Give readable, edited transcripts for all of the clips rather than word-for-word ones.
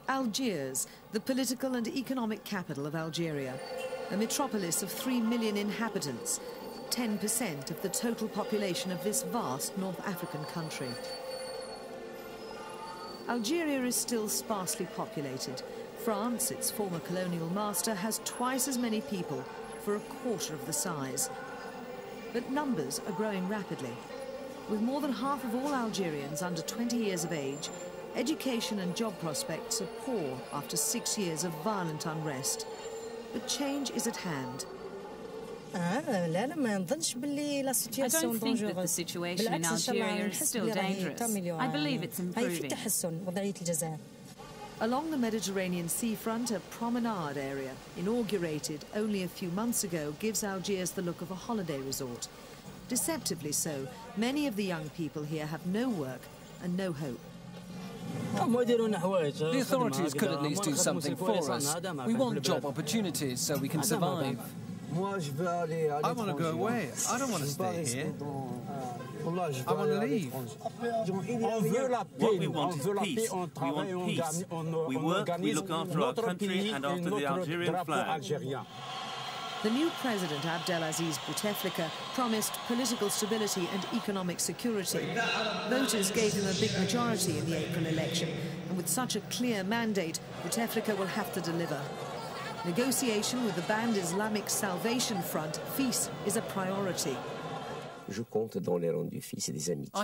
Algiers, the political and economic capital of Algeria, a metropolis of 3 million inhabitants, 10% of the total population of this vast North African country. Algeria is still sparsely populated. France, its former colonial master, has twice as many people for a quarter of the size. But numbers are growing rapidly. With more than half of all Algerians under 20 years of age, education and job prospects are poor after 6 years of violent unrest. But change is at hand. I don't think that the situation in Algeria is still dangerous. I believe it's improving. Along the Mediterranean seafront, a promenade area, inaugurated only a few months ago, gives Algiers the look of a holiday resort. Deceptively so, many of the young people here have no work and no hope. The authorities could at least do something for us. We want job opportunities so we can survive. I want to go away. I don't want to stay here. I want to leave. What we want is peace. We want peace. We work, we look after our country and after the Algerian flag. The new president, Abdelaziz Bouteflika, promised political stability and economic security. Voters gave him a big majority in the April election, and with such a clear mandate, Bouteflika will have to deliver. Negotiation with the banned Islamic Salvation Front, FIS, is a priority. I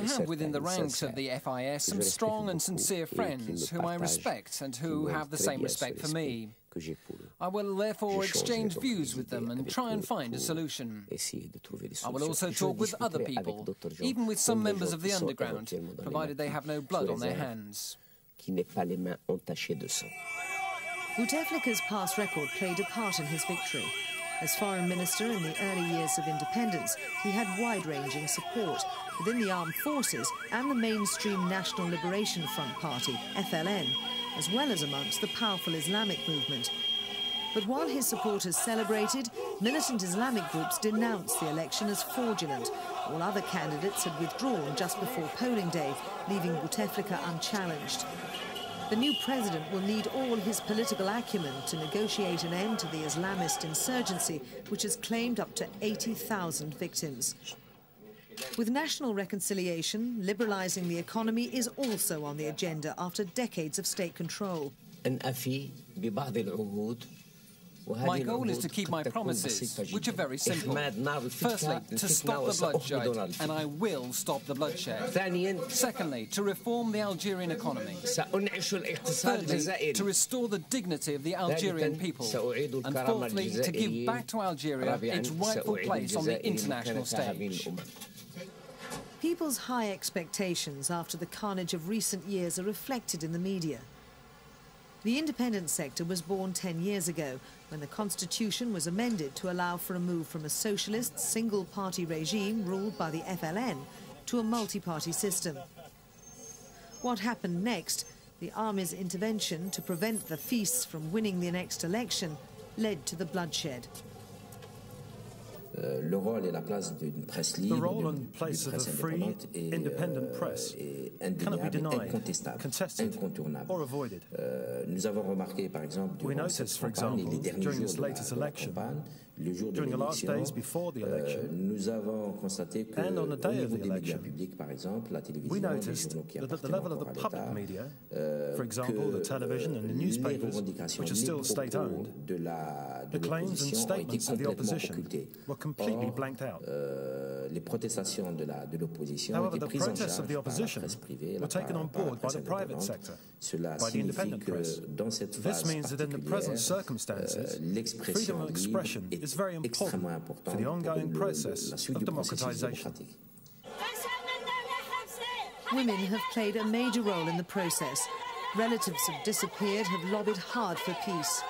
have within the ranks of the FIS some strong and sincere friends whom I respect and who have the same respect for me. I will therefore exchange views with them and try and find a solution. I will also talk with other people, even with some members of the underground, provided they have no blood on their hands. Bouteflika's past record played a part in his victory. As foreign minister in the early years of independence, he had wide-ranging support within the armed forces and the mainstream National Liberation Front Party, FLN, as well as amongst the powerful Islamic movement. But while his supporters celebrated, militant Islamic groups denounced the election as fraudulent. All other candidates had withdrawn just before polling day, leaving Bouteflika unchallenged. The new president will need all his political acumen to negotiate an end to the Islamist insurgency, which has claimed up to 80,000 victims. With national reconciliation, liberalising the economy is also on the agenda after decades of state control. My goal is to keep my promises, which are very simple. Firstly, to stop the bloodshed, and I will stop the bloodshed. Secondly, to reform the Algerian economy. Thirdly, to restore the dignity of the Algerian people. And fourthly, to give back to Algeria its rightful place on the international stage. People's high expectations after the carnage of recent years are reflected in the media. The independent sector was born 10 years ago, when the constitution was amended to allow for a move from a socialist, single-party regime ruled by the FLN to a multi-party system. What happened next, the army's intervention to prevent the FIS from winning the next election, led to the bloodshed. The role and place of a free, independent press cannot be denied, contested or avoided. We noticed, for example, during this latest election, during the last days before the election, and on the day of the election, we noticed that at the level of the public media, for example, the television and the newspapers, which are still state-owned, the claims and statements of the opposition were completely blanked out. However, the protests of the opposition were taken on board by the private sector, by the independent press. This means that in the present circumstances, freedom of expression is very important for the ongoing process of democratization. Women have played a major role in the process. Relatives have disappeared, have lobbied hard for peace.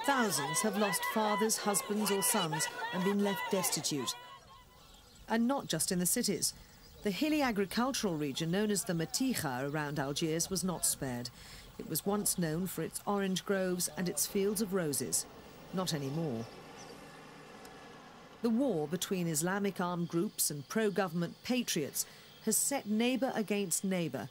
Thousands have lost fathers, husbands or sons and been left destitute. And not just in the cities. The hilly agricultural region known as the Matija around Algiers was not spared. It was once known for its orange groves and its fields of roses. Not anymore. The war between Islamic armed groups and pro-government patriots has set neighbour against neighbour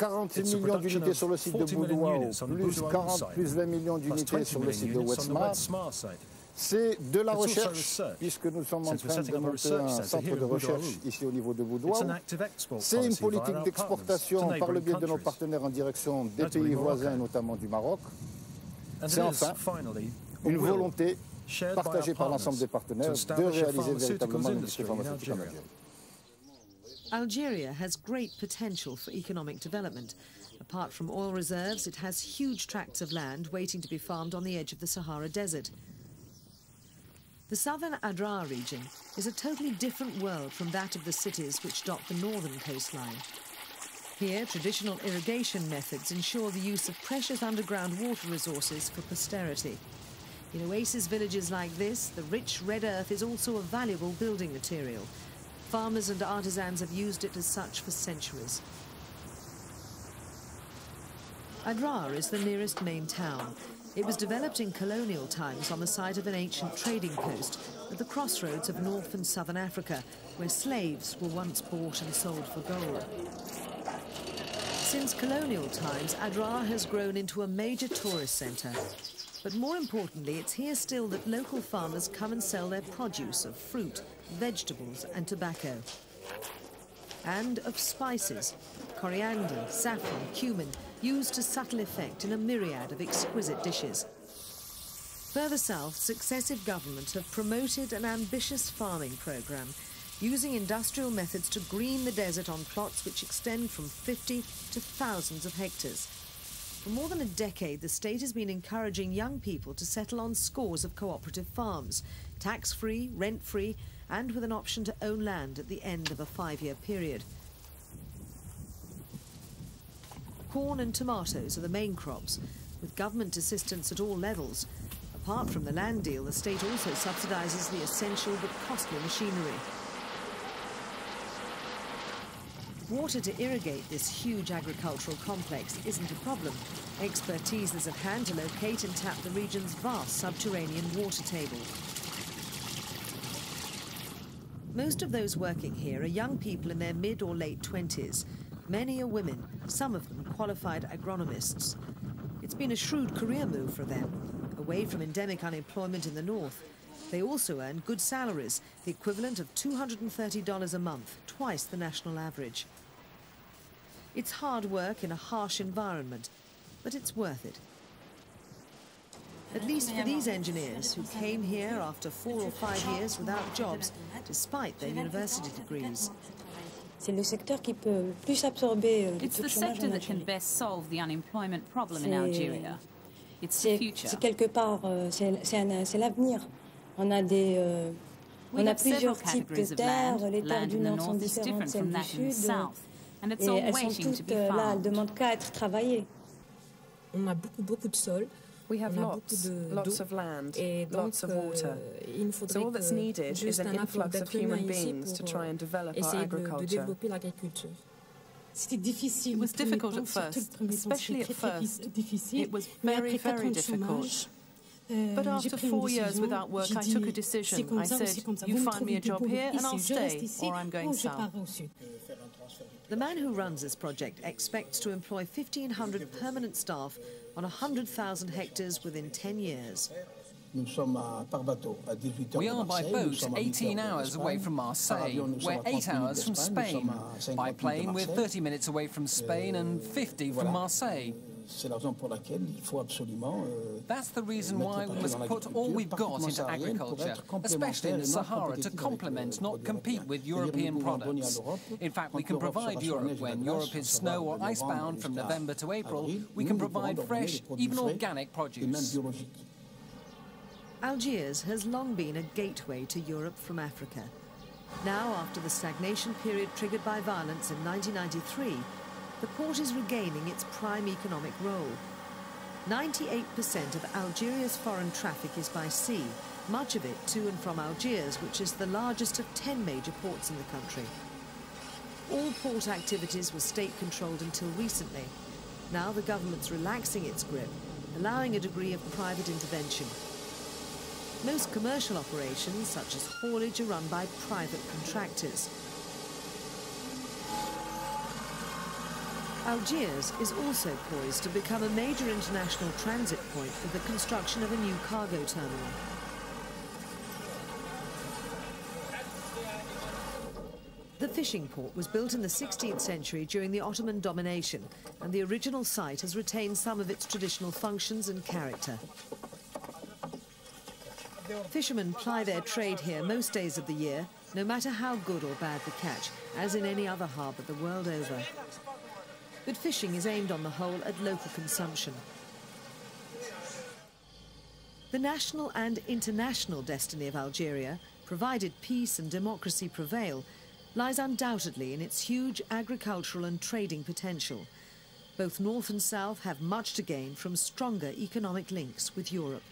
46 millions d'unités sur le site de Boudoua, plus 40 plus 20 millions d'unités sur le site de Wetsmar. C'est de la recherche, puisque nous sommes en train de monter un centre de recherche ici au niveau de Boudoua. C'est une politique d'exportation par le biais de nos partenaires en direction des pays voisins, notamment du Maroc. C'est enfin une volonté partagée par l'ensemble des partenaires de réaliser véritablement l'industrie pharmaceutique en Algérie. Algeria has great potential for economic development. Apart from oil reserves, it has huge tracts of land waiting to be farmed on the edge of the Sahara Desert. The southern Adrar region is a totally different world from that of the cities which dot the northern coastline. Here, traditional irrigation methods ensure the use of precious underground water resources for posterity. In oasis villages like this, the rich red earth is also a valuable building material. Farmers and artisans have used it as such for centuries. Adrar is the nearest main town. It was developed in colonial times on the site of an ancient trading post at the crossroads of North and Southern Africa, where slaves were once bought and sold for gold. Since colonial times, Adrar has grown into a major tourist centre. But more importantly, it's here still that local farmers come and sell their produce of fruit, vegetables and tobacco. And of spices, coriander, saffron, cumin, used to subtle effect in a myriad of exquisite dishes. Further south, successive governments have promoted an ambitious farming programme, using industrial methods to green the desert on plots which extend from 50 to thousands of hectares. For more than a decade, the state has been encouraging young people to settle on scores of cooperative farms, tax-free, rent-free, and with an option to own land at the end of a 5-year period. Corn and tomatoes are the main crops, with government assistance at all levels. Apart from the land deal, the state also subsidises the essential but costly machinery. Water to irrigate this huge agricultural complex isn't a problem. Expertise is at hand to locate and tap the region's vast subterranean water table. Most of those working here are young people in their mid or late 20s. Many are women, some of them qualified agronomists. It's been a shrewd career move for them, away from endemic unemployment in the north. They also earn good salaries, the equivalent of $230 a month, twice the national average. It's hard work in a harsh environment, but it's worth it. At least for these engineers who came here after 4 or 5 years without jobs, despite their university degrees. It's the sector that can best solve the unemployment problem in Algeria. It's the future. We have several categories of land. Land in the north is different from that in the south, and it's all waiting to be farmed. We have lots of land, lots of water. So all that's needed is an influx of human beings to try and develop our agriculture. It was difficult at first, especially at first. It was very, very difficult. But after 4 years without work, I took a decision. I said, you find me a job here and I'll stay, or I'm going south. The man who runs this project expects to employ 1,500 permanent staff on 100,000 hectares within 10 years. We are by boat 18 hours away from Marseille. We're 8 hours from Spain. By plane, we're 30 minutes away from Spain and 50 from Marseille. That's the reason why we must put all we've got into agriculture, especially in the Sahara, to complement, not compete with European products. In fact, we can provide Europe when Europe is snow or icebound from November to April. We can provide fresh, even organic produce. Algiers has long been a gateway to Europe from Africa. Now, after the stagnation period triggered by violence in 1993, the port is regaining its prime economic role. 98% of Algeria's foreign traffic is by sea, much of it to and from Algiers, which is the largest of 10 major ports in the country. All port activities were state-controlled until recently. Now the government's relaxing its grip, allowing a degree of private intervention. Most commercial operations, such as haulage, are run by private contractors. Algiers is also poised to become a major international transit point with the construction of a new cargo terminal. The fishing port was built in the 16th century during the Ottoman domination, and the original site has retained some of its traditional functions and character. Fishermen ply their trade here most days of the year, no matter how good or bad the catch, as in any other harbour the world over. But fishing is aimed on the whole at local consumption. The national and international destiny of Algeria, provided peace and democracy prevail, lies undoubtedly in its huge agricultural and trading potential. Both North and South have much to gain from stronger economic links with Europe.